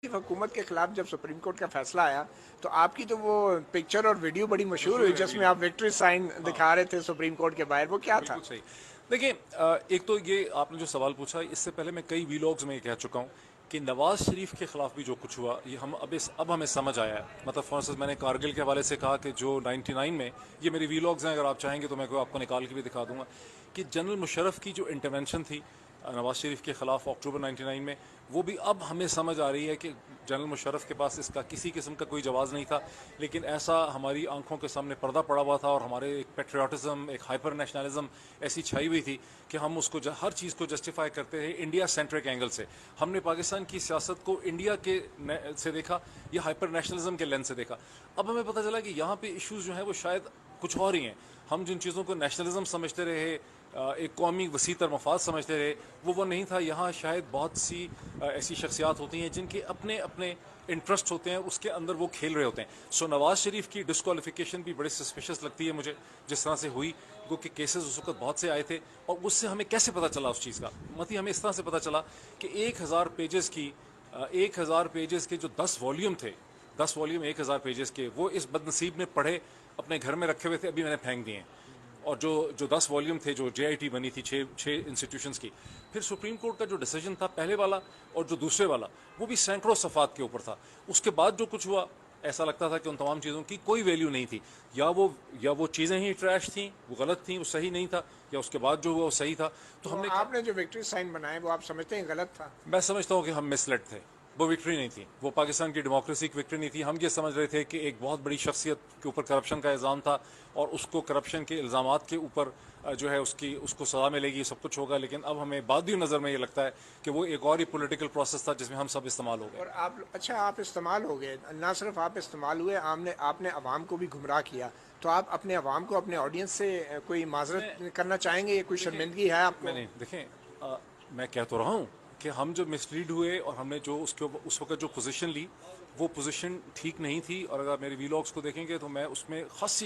हुकूमत के खिलाफ जब सुप्रीम कोर्ट का फैसला आया तो आपकी तो वो पिक्चर और वीडियो बड़ी मशहूर हुई जिसमें आप विक्ट्री साइन दिखा रहे थे सुप्रीम कोर्ट के बाहर, वो क्या था? बिल्कुल सही। देखिए, एक तो ये आपने जो सवाल पूछा, इससे पहले मैं कई वीलॉग्स में ये कह चुका हूँ कि नवाज शरीफ के खिलाफ भी जो कुछ हुआ, ये हम अब हमें समझ आया है। मतलब फॉर इंस्टेंस मैंने कारगिल के हवाले से कहा कि जो 99 में, ये मेरी वीलॉग्स हैं, अगर आप चाहेंगे तो मैं आपको निकाल के भी दिखा दूंगा कि जनरल मुशर्रफ की जो इंटरवेंशन थी नवाज शरीफ के खिलाफ अक्टूबर 99 में, वो भी अब हमें समझ आ रही है कि जनरल मुशर्रफ के पास इसका किसी किस्म का कोई जवाब नहीं था, लेकिन ऐसा हमारी आंखों के सामने पर्दा पड़ा हुआ था और हमारे एक पेट्रियाटिज्म, एक हाइपर नेशनलिज्म ऐसी छाई हुई थी कि हम उसको हर चीज़ को जस्टिफाई करते थे इंडिया सेंट्रिक एंगल से। हमने पाकिस्तान की सियासत को इंडिया के से देखा या हाइपर नेशनलिज्म के लेंस से देखा। अब हमें पता चला कि यहाँ पे इश्यूज जो हैं वो शायद कुछ और ही हैं। हम जिन चीज़ों को नेशनलिज्म समझते रहे, एक कौमी वसीतर मफाद समझते रहे, वो नहीं था। यहाँ शायद बहुत सी ऐसी शख्सियात होती हैं जिनके अपने अपने इंटरेस्ट होते हैं, उसके अंदर वो खेल रहे होते हैं। सो नवाज शरीफ की डिस्क्वालिफिकेशन भी बड़ी सस्पिशियस लगती है मुझे, जिस तरह से हुई, क्योंकि केसेस उस वक्त बहुत से आए थे। और उससे हमें कैसे पता चला उस चीज़ का? मतलब हमें इस तरह से पता चला कि 1000 पेजेस की 1000 पेजेस के जो 10 वॉल्यूम थे, 10 वॉल्यूम 1000 पेजेस के, वो इस बदनसीब ने पढ़े, अपने घर में रखे हुए थे, अभी मैंने फेंक दिए हैं। और जो 10 वॉल्यूम थे, जो JIT बनी थी छः इंस्टीट्यूशंस की, फिर सुप्रीम कोर्ट का जो डिसीजन था पहले वाला और जो दूसरे वाला, वो भी सैकड़ों सफ़ात के ऊपर था। उसके बाद जो कुछ हुआ, ऐसा लगता था कि उन तमाम चीज़ों की कोई वैल्यू नहीं थी। या वो चीज़ें ही ट्रैश थी, वो गलत थी, वो सही नहीं था, या उसके बाद जो हुआ वो सही था। तो हमने आपने जो विक्ट्री साइन बनाए वो आप समझते हैं गलत था? मैं समझता हूँ कि हम मिसलेड थे। वो विक्ट्री नहीं थी, वो पाकिस्तान की डेमोक्रेसी की विक्ट्री नहीं थी। हम ये समझ रहे थे कि एक बहुत बड़ी शख्सियत के ऊपर करप्शन का इल्ज़ाम था और उसको करप्शन के इल्ज़ामात के ऊपर जो है उसको सज़ा मिलेगी, सब कुछ होगा। लेकिन अब हमें बादी नज़र में ये लगता है कि वो एक और ही पॉलिटिकल प्रोसेस था जिसमें हम सब इस्तेमाल हो गए। और आप इस्तेमाल हो गए, ना सिर्फ आप इस्तेमाल हुए, आपने अवाम को भी गुमराह किया। तो आप अपने अवाम को, अपने ऑडियंस से कोई माजरत करना चाहेंगे? कोई शर्मिंदगी है आपको? मैंने देखें, मैं कह तो रहा हूँ कि हम जो मिसलीड हुए और हमने जो उस वक्त जो पोजीशन ली, वो पोजीशन ठीक नहीं थी। और अगर मेरे वीलॉग्स को देखेंगे तो मैं उसमें खासी